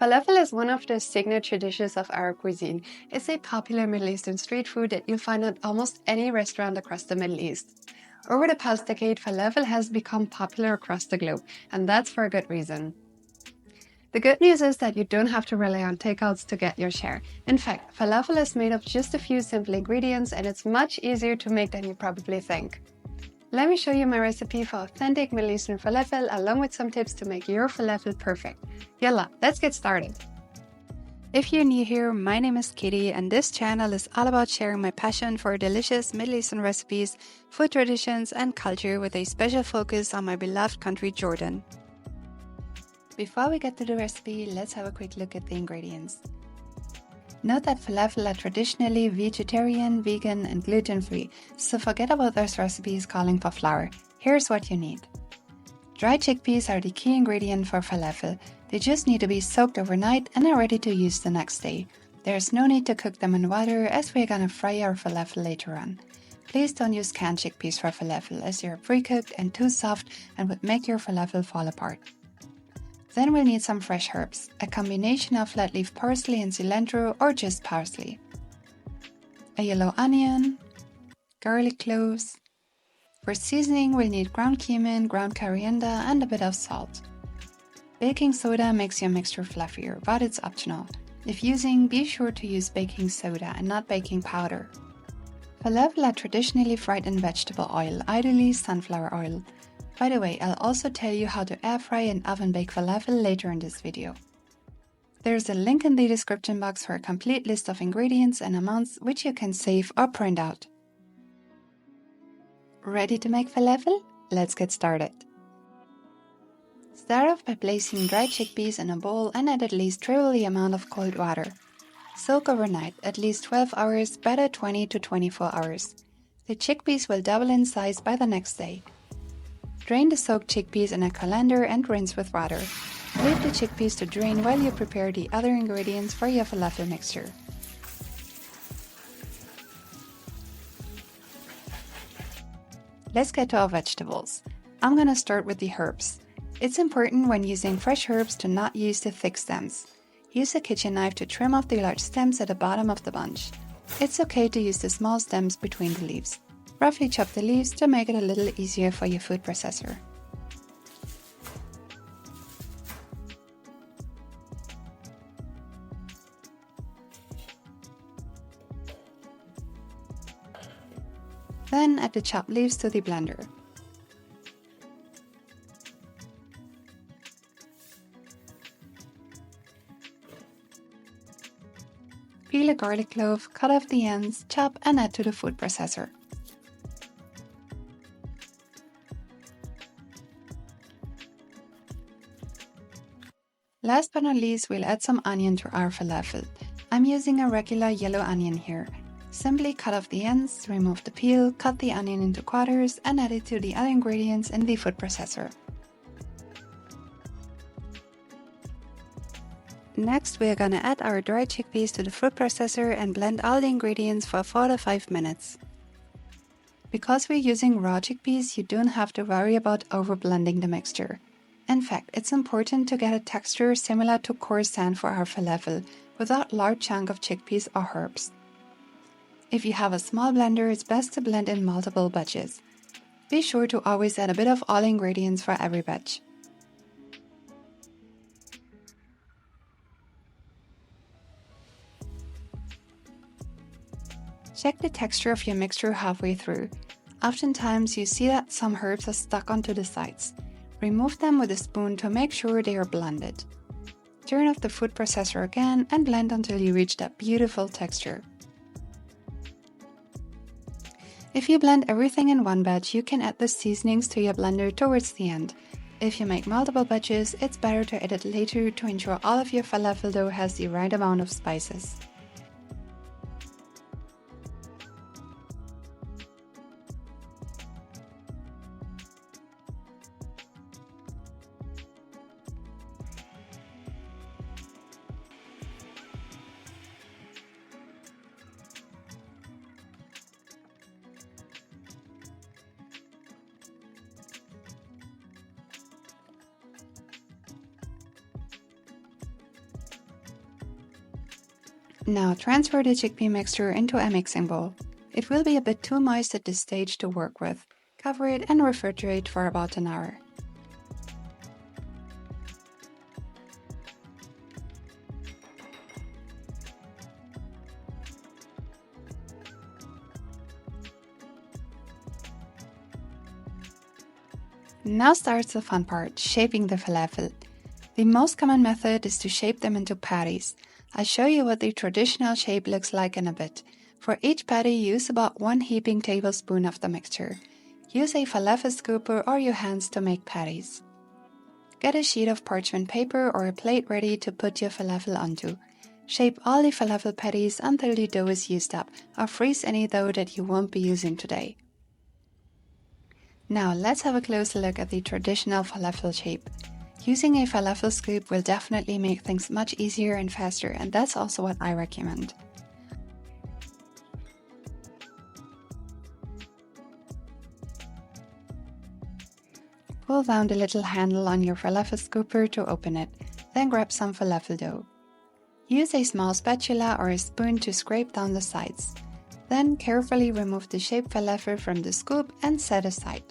Falafel is one of the signature dishes of Arab cuisine. It's a popular Middle Eastern street food that you'll find at almost any restaurant across the Middle East. Over the past decade, falafel has become popular across the globe, and that's for a good reason. The good news is that you don't have to rely on takeouts to get your share. In fact, falafel is made of just a few simple ingredients and it's much easier to make than you probably think. Let me show you my recipe for authentic Middle Eastern falafel along with some tips to make your falafel perfect. Yalla, let's get started. If you're new here, my name is Kitty and this channel is all about sharing my passion for delicious Middle Eastern recipes, food traditions and culture with a special focus on my beloved country Jordan. Before we get to the recipe, let's have a quick look at the ingredients. Note that falafel are traditionally vegetarian, vegan and gluten-free, so forget about those recipes calling for flour. Here's what you need. Dried chickpeas are the key ingredient for falafel. They just need to be soaked overnight and are ready to use the next day. There's no need to cook them in water as we're gonna fry our falafel later on. Please don't use canned chickpeas for falafel as they are pre-cooked and too soft and would make your falafel fall apart. Then we'll need some fresh herbs, a combination of flat leaf parsley and cilantro or just parsley, a yellow onion, garlic cloves. For seasoning we'll need ground cumin, ground coriander and a bit of salt. Baking soda makes your mixture fluffier, but it's optional. If using, be sure to use baking soda and not baking powder. Falafel are traditionally fried in vegetable oil, ideally sunflower oil. By the way, I'll also tell you how to air fry and oven bake falafel later in this video. There's a link in the description box for a complete list of ingredients and amounts which you can save or print out. Ready to make falafel? Let's get started. Start off by placing dried chickpeas in a bowl and add at least triple the amount of cold water. Soak overnight, at least 12 hours, better 20 to 24 hours. The chickpeas will double in size by the next day. Drain the soaked chickpeas in a colander and rinse with water. Leave the chickpeas to drain while you prepare the other ingredients for your falafel mixture. Let's get to our vegetables. I'm gonna start with the herbs. It's important when using fresh herbs to not use the thick stems. Use a kitchen knife to trim off the large stems at the bottom of the bunch. It's okay to use the small stems between the leaves. Roughly chop the leaves to make it a little easier for your food processor. Then add the chopped leaves to the blender. Peel a garlic clove, cut off the ends, chop and add to the food processor. Last but not least, we'll add some onion to our falafel. I'm using a regular yellow onion here. Simply cut off the ends, remove the peel, cut the onion into quarters and add it to the other ingredients in the food processor. Next, we're gonna add our dried chickpeas to the food processor and blend all the ingredients for 4 to 5 minutes. Because we're using raw chickpeas, you don't have to worry about over blending the mixture. In fact, it's important to get a texture similar to coarse sand for our falafel, without large chunk of chickpeas or herbs. If you have a small blender, it's best to blend in multiple batches. Be sure to always add a bit of all ingredients for every batch. Check the texture of your mixture halfway through. Oftentimes you see that some herbs are stuck onto the sides. Remove them with a spoon to make sure they are blended. Turn off the food processor again and blend until you reach that beautiful texture. If you blend everything in one batch, you can add the seasonings to your blender towards the end. If you make multiple batches, it's better to add it later to ensure all of your falafel dough has the right amount of spices. Now transfer the chickpea mixture into a mixing bowl. It will be a bit too moist at this stage to work with. Cover it and refrigerate for about an hour. Now starts the fun part, shaping the falafel. The most common method is to shape them into patties. I'll show you what the traditional shape looks like in a bit. For each patty, use about 1 heaping tablespoon of the mixture. Use a falafel scooper or your hands to make patties. Get a sheet of parchment paper or a plate ready to put your falafel onto. Shape all the falafel patties until the dough is used up, or freeze any dough that you won't be using today. Now let's have a closer look at the traditional falafel shape. Using a falafel scoop will definitely make things much easier and faster, and that's also what I recommend. Pull down the little handle on your falafel scooper to open it, then grab some falafel dough. Use a small spatula or a spoon to scrape down the sides. Then carefully remove the shaped falafel from the scoop and set aside.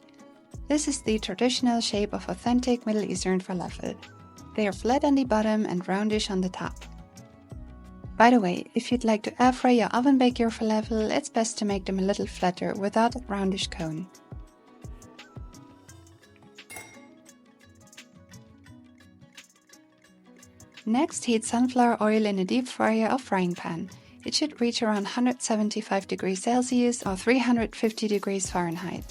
This is the traditional shape of authentic Middle Eastern falafel. They are flat on the bottom and roundish on the top. By the way, if you'd like to air fry or oven bake your falafel, it's best to make them a little flatter without a roundish cone. Next, heat sunflower oil in a deep fryer or frying pan. It should reach around 175 degrees Celsius or 350 degrees Fahrenheit.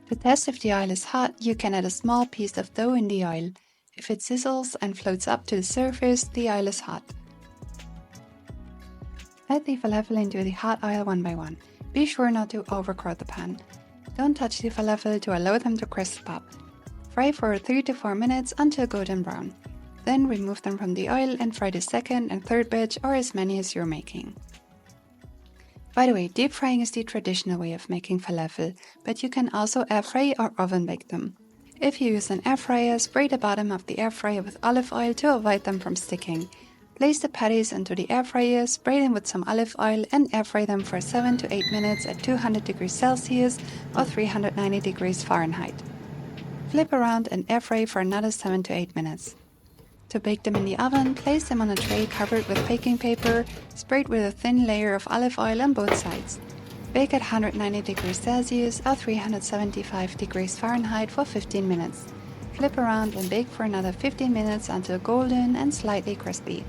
To test if the oil is hot, you can add a small piece of dough in the oil. If it sizzles and floats up to the surface, the oil is hot. Add the falafel into the hot oil one by one. Be sure not to overcrowd the pan. Don't touch the falafel to allow them to crisp up. Fry for 3 to 4 minutes until golden brown. Then remove them from the oil and fry the second and third batch or as many as you're making. By the way, deep frying is the traditional way of making falafel, but you can also air fry or oven bake them. If you use an air fryer, spray the bottom of the air fryer with olive oil to avoid them from sticking. Place the patties into the air fryer, spray them with some olive oil and air fry them for 7 to 8 minutes at 200 degrees Celsius or 390 degrees Fahrenheit. Flip around and air fry for another 7 to 8 minutes. To bake them in the oven, place them on a tray covered with baking paper, sprayed with a thin layer of olive oil on both sides. Bake at 190 degrees Celsius or 375 degrees Fahrenheit for 15 minutes. Flip around and bake for another 15 minutes until golden and slightly crispy.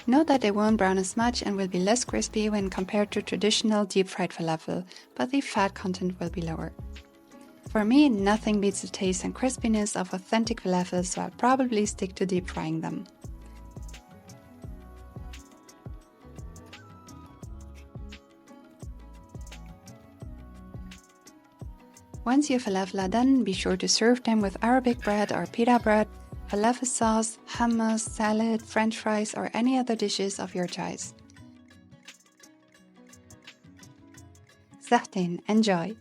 Note that they won't brown as much and will be less crispy when compared to traditional deep-fried falafel, but the fat content will be lower. For me, nothing beats the taste and crispiness of authentic falafel, so I'll probably stick to deep frying them. Once your falafel are done, be sure to serve them with Arabic bread or pita bread, falafel sauce, hummus, salad, french fries, or any other dishes of your choice. Sahtin, enjoy!